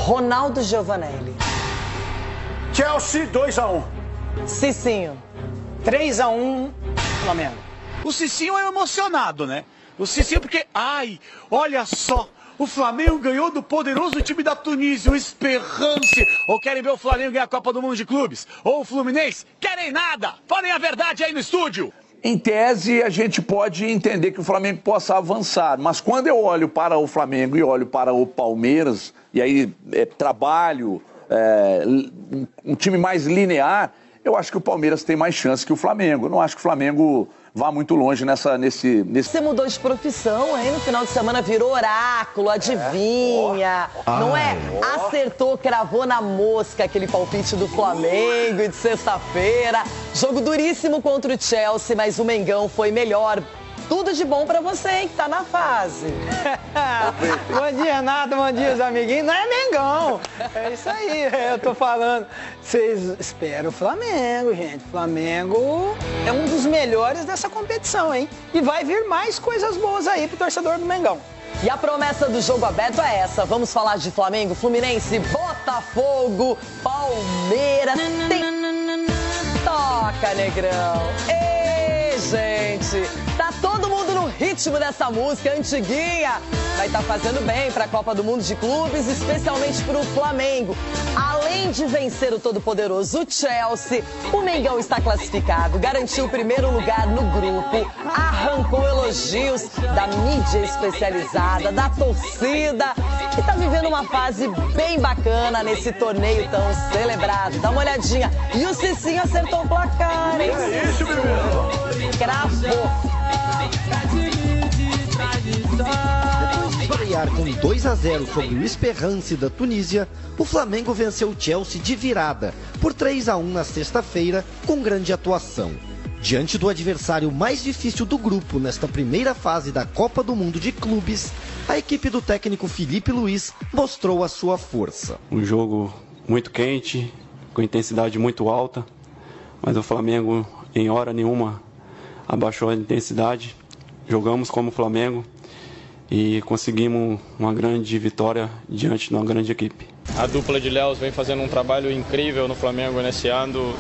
Ronaldo Giovanelli. Chelsea 2-1. Cicinho. 3-1, Flamengo. O Cicinho é emocionado, né? O Cicinho porque, ai, olha só, o Flamengo ganhou do poderoso time da Tunísia, o Esperance. Ou querem ver o Flamengo ganhar a Copa do Mundo de Clubes? Ou o Fluminense? Querem nada! Falem a verdade aí no estúdio! Em tese, a gente pode entender que o Flamengo possa avançar, mas quando eu olho para o Flamengo e olho para o Palmeiras, e aí trabalho, um time mais linear, eu acho que o Palmeiras tem mais chance que o Flamengo. Eu não acho que o Flamengo vá muito longe nesse... Você mudou de profissão, aí no final de semana virou oráculo, adivinha, não é? Acertou, cravou na mosca aquele palpite do Flamengo de sexta-feira. Jogo duríssimo contra o Chelsea, mas o Mengão foi melhor. Tudo de bom pra você, hein, que tá na fase. Bom dia, Renato, bom dia, os amiguinhos. Não é Mengão, é isso aí, eu tô falando. Vocês esperam o Flamengo, gente. O Flamengo é um dos melhores dessa competição, hein? E vai vir mais coisas boas aí pro torcedor do Mengão. E a promessa do jogo aberto é essa. Vamos falar de Flamengo, Fluminense, Botafogo, Palmeiras. Toca, Negrão. Ei, gente, tá todo mundo no ritmo dessa música antiguinha. Vai estar fazendo bem para a Copa do Mundo de Clubes, especialmente para o Flamengo. Além de vencer o todo-poderoso Chelsea, o Mengão está classificado, garantiu o primeiro lugar no grupo, arrancou elogios da mídia especializada, da torcida, que está vivendo uma fase bem bacana nesse torneio tão celebrado. Dá uma olhadinha. E o Cicinho acertou o placar, hein? É isso, meu irmão. Cravou. Depois de estrear com 2-0 sobre o Esperance da Tunísia, o Flamengo venceu o Chelsea de virada por 3-1 na sexta-feira, com grande atuação. Diante do adversário mais difícil do grupo nesta primeira fase da Copa do Mundo de Clubes, a equipe do técnico Felipe Luiz mostrou a sua força. Um jogo muito quente, com intensidade muito alta, mas o Flamengo em hora nenhuma abaixou a intensidade. Jogamos como Flamengo e conseguimos uma grande vitória diante de uma grande equipe. A dupla de Léus vem fazendo um trabalho incrível no Flamengo nesse ano,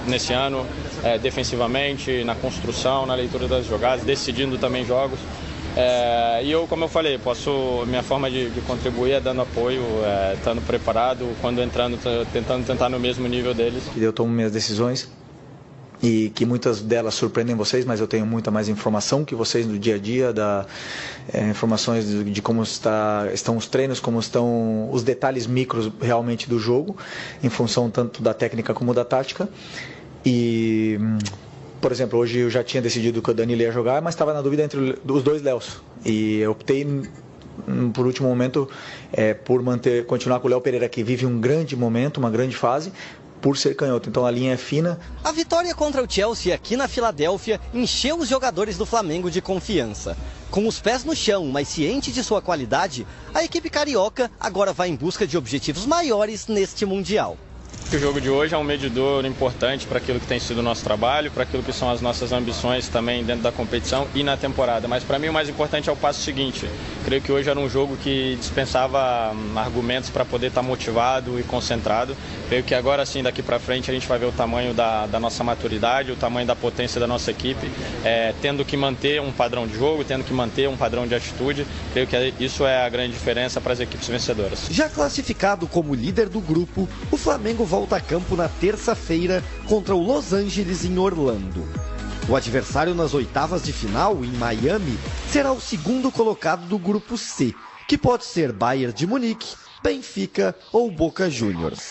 defensivamente, na construção, na leitura das jogadas, decidindo também jogos. E eu, como eu falei, minha forma de contribuir é dando apoio, estando preparado, quando entrando, tentando tentar no mesmo nível deles. Eu tomo minhas decisões e que muitas delas surpreendem vocês, mas eu tenho muita mais informação que vocês no dia a dia, informações de como estão os treinos, como estão os detalhes micros realmente do jogo, em função tanto da técnica como da tática. E, por exemplo, hoje eu já tinha decidido que o Danilo ia jogar, mas estava na dúvida entre os dois Léos. E eu optei, por último momento, por continuar com o Léo Pereira, que vive um grande momento, uma grande fase, por ser canhoto, então a linha é fina. A vitória contra o Chelsea aqui na Filadélfia encheu os jogadores do Flamengo de confiança. Com os pés no chão, mas ciente de sua qualidade, a equipe carioca agora vai em busca de objetivos maiores neste Mundial. O jogo de hoje é um medidor importante para aquilo que tem sido o nosso trabalho, para aquilo que são as nossas ambições também dentro da competição e na temporada. Mas para mim o mais importante é o passo seguinte. Creio que hoje era um jogo que dispensava argumentos para poder estar motivado e concentrado. Creio que agora sim, daqui para frente, a gente vai ver o tamanho da nossa maturidade, o tamanho da potência da nossa equipe, tendo que manter um padrão de jogo, tendo que manter um padrão de atitude. Creio que isso é a grande diferença para as equipes vencedoras. Já classificado como líder do grupo, o Flamengo volta a campo na terça-feira contra o Los Angeles em Orlando. O adversário nas oitavas de final, em Miami, será o segundo colocado do grupo C, que pode ser Bayern de Munique, Benfica ou Boca Juniors.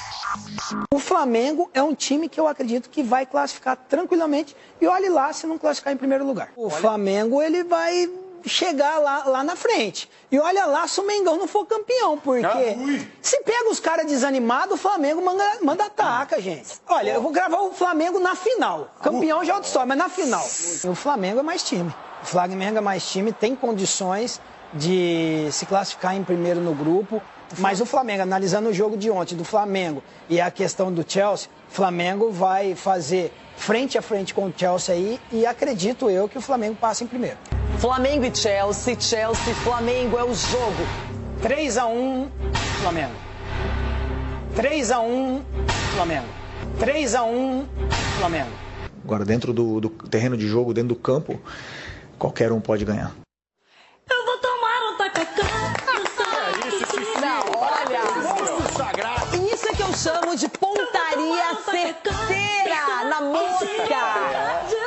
O Flamengo é um time que eu acredito que vai classificar tranquilamente e olhe lá se não classificar em primeiro lugar. O Flamengo ele vai chegar lá na frente. E olha lá se o Mengão não for campeão, porque se pega os caras desanimados, o Flamengo manda ataca, gente. Olha, eu vou gravar o Flamengo na final. Campeão já é outra história, mas na final. O Flamengo é mais time. O Flamengo é mais time, tem condições de se classificar em primeiro no grupo. Mas o Flamengo, analisando o jogo de ontem do Flamengo e a questão do Chelsea, o Flamengo vai fazer frente a frente com o Chelsea aí e acredito eu que o Flamengo passa em primeiro. Flamengo e Chelsea, Flamengo é o jogo. 3-1, Flamengo. 3-1 Flamengo. 3-1 Flamengo. Agora, dentro do terreno de jogo, dentro do campo, qualquer um pode ganhar. Eu vou tomar um tacacão. Isso é que eu chamo de pontaria certeira na mosca.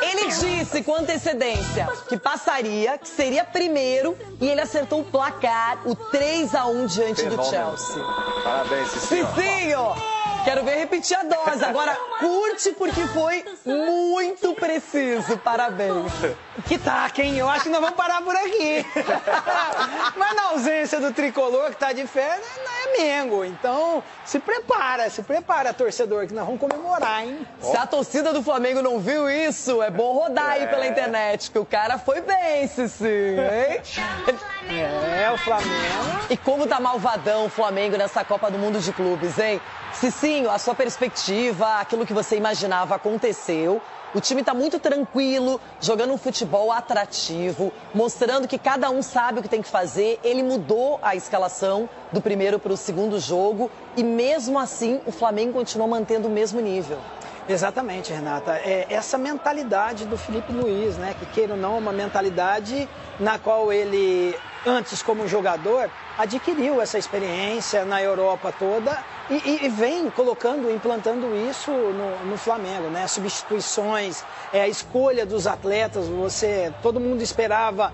Ele disse com antecedência que passaria, que seria primeiro, e ele acertou o placar, o 3-1 diante do Chelsea. Parabéns, Cicinho. Cicinho! Quero ver repetir a dose. Agora, curte porque foi muito preciso. Parabéns. Que taca, hein? Eu acho que nós vamos parar por aqui. Mas na ausência do tricolor que tá de férias, não é Mengo. Então, se prepara, torcedor, que nós vamos comemorar, hein? Se a torcida do Flamengo não viu isso, é bom rodar aí pela internet, que o cara foi bem, Cicinho, hein? É, o Flamengo. E como tá malvadão o Flamengo nessa Copa do Mundo de Clubes, hein? Cicinho, a sua perspectiva, aquilo que você imaginava aconteceu. O time está muito tranquilo, jogando um futebol atrativo, mostrando que cada um sabe o que tem que fazer. Ele mudou a escalação do primeiro para o segundo jogo e mesmo assim o Flamengo continuou mantendo o mesmo nível. Exatamente, Renata. É essa mentalidade do Felipe Luiz, né? Que queira ou não, uma mentalidade na qual ele, antes como jogador, adquiriu essa experiência na Europa toda e vem colocando, implantando isso no Flamengo, né? Substituições, a escolha dos atletas, todo mundo esperava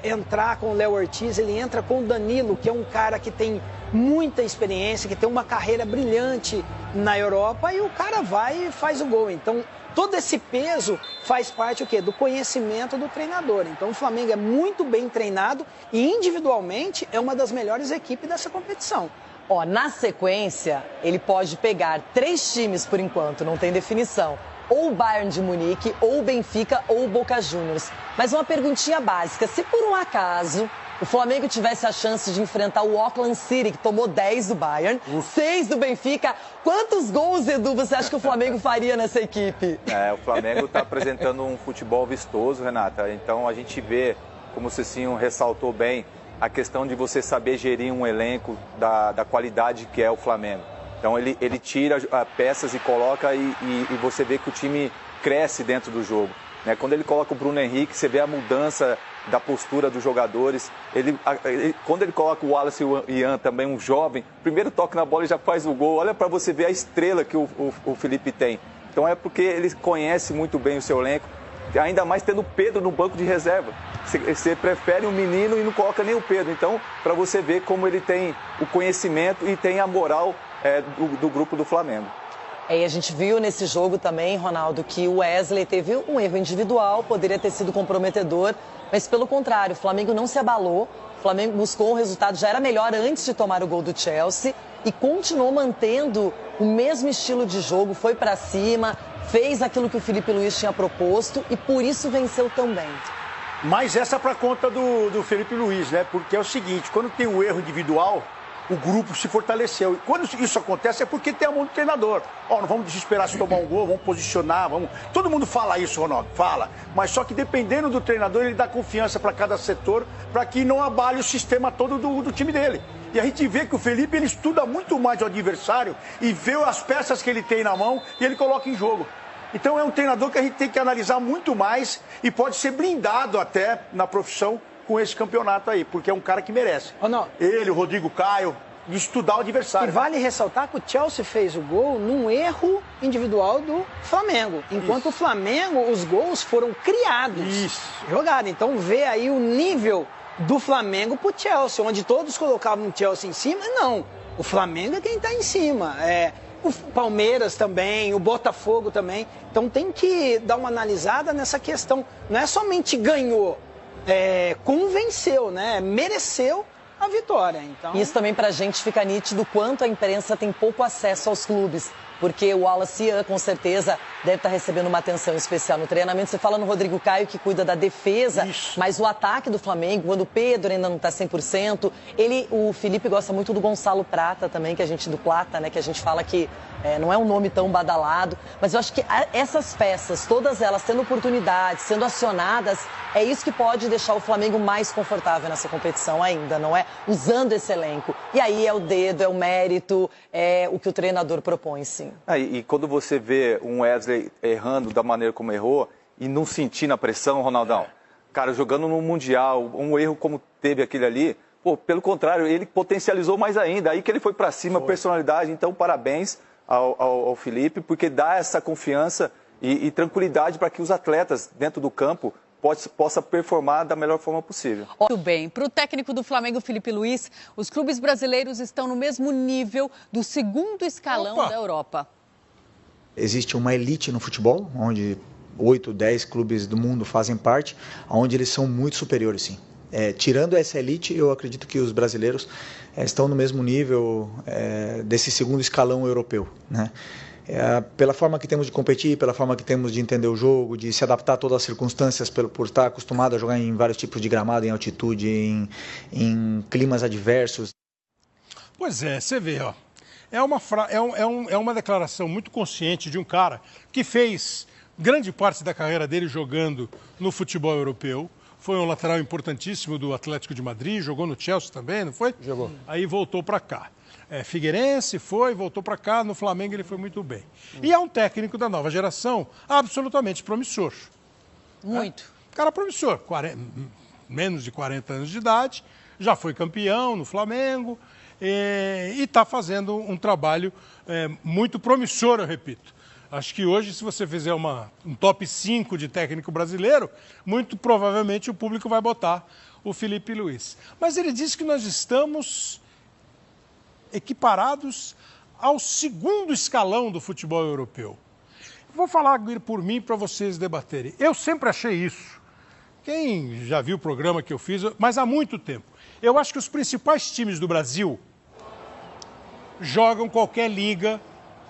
entrar com o Léo Ortiz, ele entra com o Danilo, que é um cara que tem muita experiência, que tem uma carreira brilhante na Europa e o cara vai e faz o gol. Então, todo esse peso faz parte o quê? Do conhecimento do treinador. Então, o Flamengo é muito bem treinado e individualmente é uma das melhores equipes dessa competição. Ó, na sequência, ele pode pegar 3 times por enquanto, não tem definição. Ou o Bayern de Munique, ou o Benfica, ou o Boca Juniors. Mas uma perguntinha básica, se por um acaso o Flamengo tivesse a chance de enfrentar o Auckland City, que tomou 10 do Bayern, 6 do Benfica, quantos gols, Edu, você acha que o Flamengo faria nessa equipe? O Flamengo está apresentando um futebol vistoso, Renata. Então a gente vê, como o Cicinho ressaltou bem, a questão de você saber gerir um elenco da qualidade que é o Flamengo. Então ele tira peças e coloca e você vê que o time cresce dentro do jogo. Quando ele coloca o Bruno Henrique, você vê a mudança da postura dos jogadores. Quando ele coloca o Wallace e o Ian também, um jovem, primeiro toque na bola e já faz o gol. Olha para você ver a estrela que o Felipe tem. Então é porque ele conhece muito bem o seu elenco, ainda mais tendo o Pedro no banco de reserva. Você prefere um menino e não coloca nem o Pedro. Então, para você ver como ele tem o conhecimento e tem a moral do grupo do Flamengo. E a gente viu nesse jogo também, Ronaldo, que o Wesley teve um erro individual, poderia ter sido comprometedor, mas pelo contrário, o Flamengo não se abalou, o Flamengo buscou um resultado, já era melhor antes de tomar o gol do Chelsea e continuou mantendo o mesmo estilo de jogo, foi para cima, fez aquilo que o Felipe Luiz tinha proposto e por isso venceu tão bem. Mas essa para conta do Felipe Luiz, né? Porque é o seguinte, quando tem o erro individual, o grupo se fortaleceu. E quando isso acontece é porque tem a mão do treinador. Não vamos desesperar se tomar um gol, vamos posicionar, vamos... Todo mundo fala isso, Ronaldo, fala. Mas só que dependendo do treinador, ele dá confiança para cada setor, para que não abale o sistema todo do time dele. E a gente vê que o Felipe, ele estuda muito mais o adversário e vê as peças que ele tem na mão e ele coloca em jogo. Então é um treinador que a gente tem que analisar muito mais e pode ser blindado até na profissão com esse campeonato aí, porque é um cara que merece. Ele, o Rodrigo Caio, de estudar o adversário. E vale ressaltar que o Chelsea fez o gol num erro individual do Flamengo. Enquanto o Flamengo, os gols foram criados, jogados. Então vê aí o nível do Flamengo pro Chelsea, onde todos colocavam o Chelsea em cima. Não, o Flamengo é quem está em cima. O Palmeiras também, o Botafogo também. Então tem que dar uma analisada nessa questão. Não é somente ganhou, convenceu, né? Mereceu a vitória. Então... Isso também pra gente fica nítido quanto a imprensa tem pouco acesso aos clubes. Porque o Wallace Ian, com certeza, deve estar recebendo uma atenção especial no treinamento. Você fala no Rodrigo Caio, que cuida da defesa, mas o ataque do Flamengo, quando o Pedro ainda não está 100%, o Felipe gosta muito do Gonçalo Prata também, do Plata, né, que a gente fala que não é um nome tão badalado. Mas eu acho que essas peças, todas elas tendo oportunidade, sendo acionadas, é isso que pode deixar o Flamengo mais confortável nessa competição ainda, não é? usando esse elenco. E aí é o dedo, é o mérito, é o que o treinador propõe, sim. E quando você vê um Wesley errando da maneira como errou e não sentindo a pressão, Ronaldão, cara, jogando no Mundial, um erro como teve aquele ali, pô, pelo contrário, ele potencializou mais ainda, aí que ele foi para cima, personalidade, então parabéns ao Felipe, porque dá essa confiança e tranquilidade para que os atletas dentro do campo possa performar da melhor forma possível. Muito bem. Para o técnico do Flamengo, Felipe Luiz, os clubes brasileiros estão no mesmo nível do segundo escalão da Europa. Existe uma elite no futebol, onde 8, 10 clubes do mundo fazem parte, onde eles são muito superiores, sim. Tirando essa elite, eu acredito que os brasileiros estão no mesmo nível desse segundo escalão europeu, né? Pela forma que temos de competir, pela forma que temos de entender o jogo, de se adaptar a todas as circunstâncias, por estar acostumado a jogar em vários tipos de gramado, em altitude, em climas adversos. Pois é, você vê, ó. É uma declaração muito consciente de um cara que fez grande parte da carreira dele jogando no futebol europeu. Foi um lateral importantíssimo do Atlético de Madrid, jogou no Chelsea também, não foi? Jogou. Aí voltou para cá. Figueirense voltou para cá, no Flamengo ele foi muito bem. E é um técnico da nova geração absolutamente promissor. Muito. Cara promissor, menos de 40 anos de idade, já foi campeão no Flamengo e está fazendo um trabalho muito promissor, eu repito. Acho que hoje, se você fizer um top 5 de técnico brasileiro, muito provavelmente o público vai botar o Felipe Luiz. Mas ele disse que nós estamos equiparados ao segundo escalão do futebol europeu. Vou falar por mim para vocês debaterem. Eu sempre achei isso. Quem já viu o programa que eu fiz, mas há muito tempo. Eu acho que os principais times do Brasil jogam qualquer liga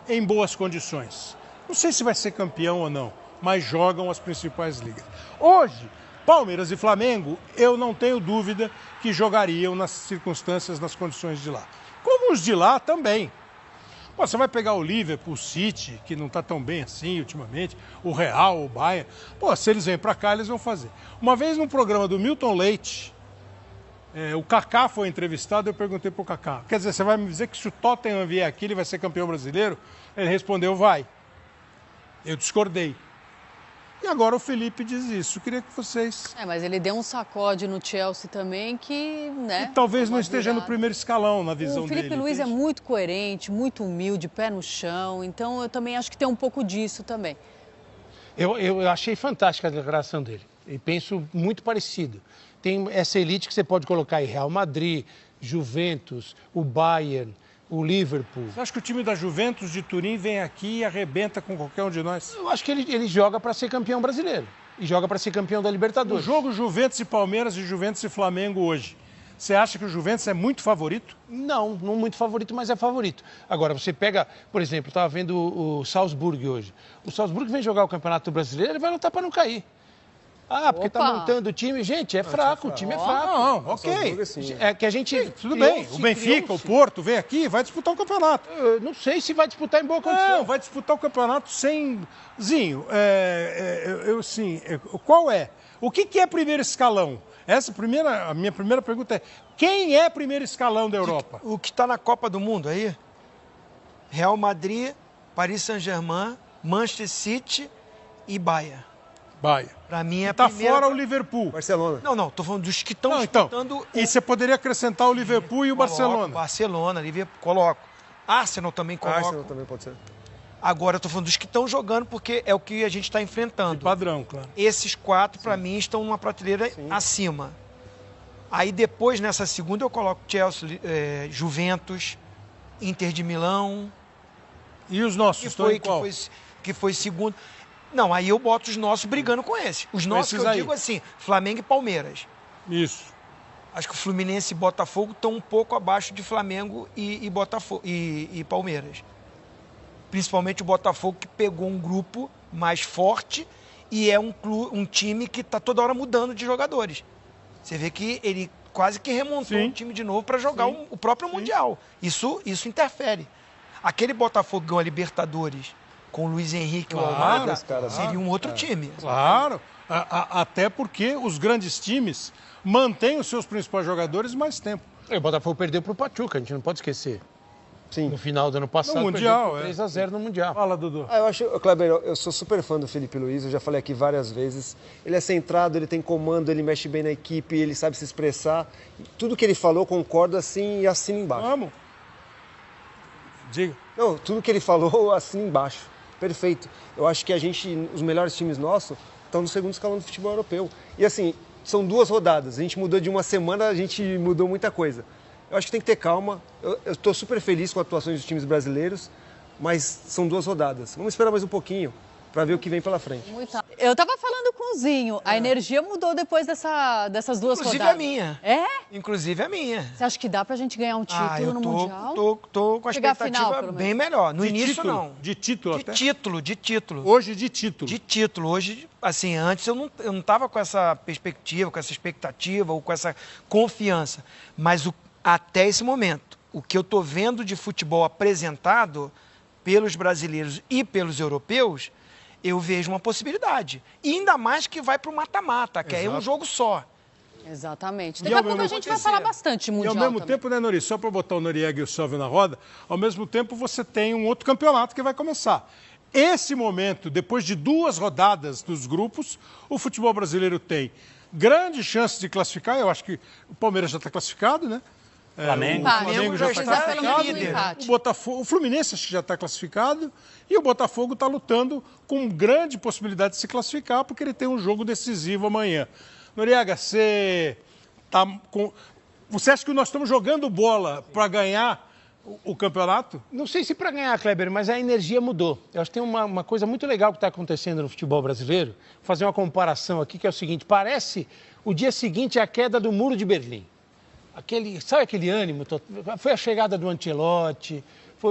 em boas condições. Não sei se vai ser campeão ou não, mas jogam as principais ligas. Hoje, Palmeiras e Flamengo, eu não tenho dúvida que jogariam nas circunstâncias, nas condições de lá. Como os de lá também. Pô, você vai pegar o Liverpool, o City, que não está tão bem assim ultimamente, o Real, o Bayern. Pô, se eles vêm para cá, eles vão fazer. Uma vez num programa do Milton Leite, o Kaká foi entrevistado, eu perguntei para o Kaká, quer dizer, você vai me dizer que se o Tottenham vier aqui, ele vai ser campeão brasileiro? Ele respondeu, vai. Eu discordei. E agora o Felipe diz isso. Eu queria que vocês... mas ele deu um sacode no Chelsea também que, né... E talvez não esteja no primeiro escalão na visão dele. O Felipe Luiz é muito coerente, muito humilde, pé no chão. Então eu também acho que tem um pouco disso também. Eu achei fantástica a declaração dele. E penso muito parecido. Tem essa elite que você pode colocar aí, Real Madrid, Juventus, o Bayern, o Liverpool. Você acha que o time da Juventus de Turim vem aqui e arrebenta com qualquer um de nós? Eu acho que ele joga para ser campeão brasileiro. E joga para ser campeão da Libertadores. O jogo Juventus e Palmeiras e Juventus e Flamengo hoje. Você acha que o Juventus é muito favorito? Não muito favorito, mas é favorito. Agora, você pega, por exemplo, eu estava vendo o Salzburg hoje. O Salzburg vem jogar o Campeonato Brasileiro, ele vai lutar para não cair. Porque está montando o time. Gente, é fraco, o time é fraco. Não, ok. É que a gente... Tudo bem, o Benfica, o Porto, vem aqui e vai disputar o campeonato. Eu não sei se vai disputar em boa condição. Não, vai disputar o campeonato sem... Zinho, qual é? O que é primeiro escalão? A minha primeira pergunta é, quem é primeiro escalão da Europa? O que está na Copa do Mundo aí? Real Madrid, Paris Saint-Germain, Manchester City e Bayern. Para mim é tá fora o Liverpool. Barcelona. Não, tô falando dos que estão disputando... E você poderia acrescentar o Liverpool e o Barcelona. Barcelona, Liverpool, coloco. Arsenal também coloco. Arsenal também pode ser. Agora eu tô falando dos que estão jogando porque é o que a gente está enfrentando. De padrão, claro. Esses 4, para mim, estão numa prateleira acima. Aí depois, nessa segunda, eu coloco Chelsea, Juventus, Inter de Milão. E os nossos estão em qual? Que foi segundo... Não, aí eu boto os nossos brigando com esses. Os nossos que eu digo assim, Flamengo e Palmeiras. Isso. Acho que o Fluminense e Botafogo estão um pouco abaixo de Flamengo e Botafogo e Palmeiras. Principalmente o Botafogo, que pegou um grupo mais forte e é um time que está toda hora mudando de jogadores. Você vê que ele quase que remontou o time de novo para jogar o próprio Mundial. Isso interfere. Aquele Botafogo ganhou a Libertadores com o Luiz Henrique ou Almada, seria um outro time. Claro, até porque os grandes times mantêm os seus principais jogadores mais tempo. O Botafogo perdeu pro Pachuca, a gente não pode esquecer. Sim. No final do ano passado, no Mundial, 3-0 no Mundial. Fala, Dudu. Eu acho, Kleber, eu sou super fã do Felipe Luiz, eu já falei aqui várias vezes. Ele é centrado, ele tem comando, ele mexe bem na equipe, ele sabe se expressar. Tudo que ele falou, concordo assim e assino embaixo. Vamos. Diga. Não, tudo que ele falou, assino embaixo. Perfeito. Eu acho que os melhores times nossos estão no segundo escalão do futebol europeu. E assim, são 2 rodadas. A gente mudou de uma semana, a gente mudou muita coisa. Eu acho que tem que ter calma. Eu estou super feliz com as atuações dos times brasileiros, mas são 2 rodadas. Vamos esperar mais um pouquinho para ver o que vem pela frente. Eu estava falando com o Zinho, a energia mudou depois dessas 2 rodadas. Inclusive a minha. É? Inclusive a minha. Você acha que dá pra gente ganhar um título no Mundial? Tô com a expectativa bem melhor. No início, título? não. De título até? De título. Hoje de título? De título. Hoje, assim, antes eu não tava com essa perspectiva, com essa expectativa ou com essa confiança. Mas até esse momento, o que eu tô vendo de futebol apresentado pelos brasileiros e pelos europeus, eu vejo uma possibilidade. E ainda mais que vai para o mata-mata, que é um jogo só. Exatamente. Daqui a pouco a gente vai falar bastante Mundial. E ao mesmo tempo, né, Nori, só para botar o Noriega e o Sávio na roda, ao mesmo tempo você tem um outro campeonato que vai começar. Esse momento, depois de 2 rodadas dos grupos, o futebol brasileiro tem grande chance de classificar. Eu acho que o Palmeiras já está classificado, né? O Flamengo já está classificado. O Fluminense acho que já está classificado. E o Botafogo está lutando com grande possibilidade de se classificar, porque ele tem um jogo decisivo amanhã. Noriega, você acha que nós estamos jogando bola para ganhar o campeonato? Não sei se para ganhar, Kleber, mas a energia mudou. Eu acho que tem uma coisa muito legal que está acontecendo no futebol brasileiro. Vou fazer uma comparação aqui, que é o seguinte: parece o dia seguinte à queda do Muro de Berlim. Sabe aquele ânimo? Foi a chegada do Ancelotti,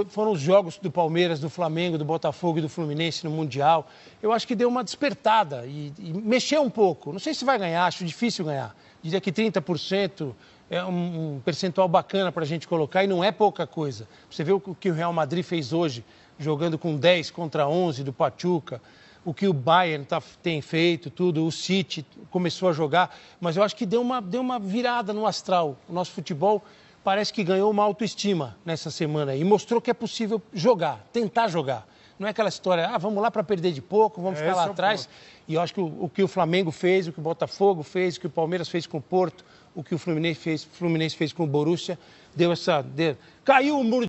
foram os jogos do Palmeiras, do Flamengo, do Botafogo e do Fluminense no Mundial. Eu acho que deu uma despertada e mexeu um pouco. Não sei se vai ganhar, acho difícil ganhar. Diria que 30% é um percentual bacana para a gente colocar e não é pouca coisa. Você vê o que o Real Madrid fez hoje, jogando com 10 contra 11 do Pachuca. O que o Bayern tem feito, tudo, o City começou a jogar, mas eu acho que deu uma virada no astral. O nosso futebol parece que ganhou uma autoestima nessa semana e mostrou que é possível jogar, tentar jogar. Não é aquela história, vamos lá para perder de pouco, vamos ficar lá atrás. E eu acho que o que o Flamengo fez, o que o Botafogo fez, o que o Palmeiras fez com o Porto, o que o Fluminense fez com o Borussia, caiu o muro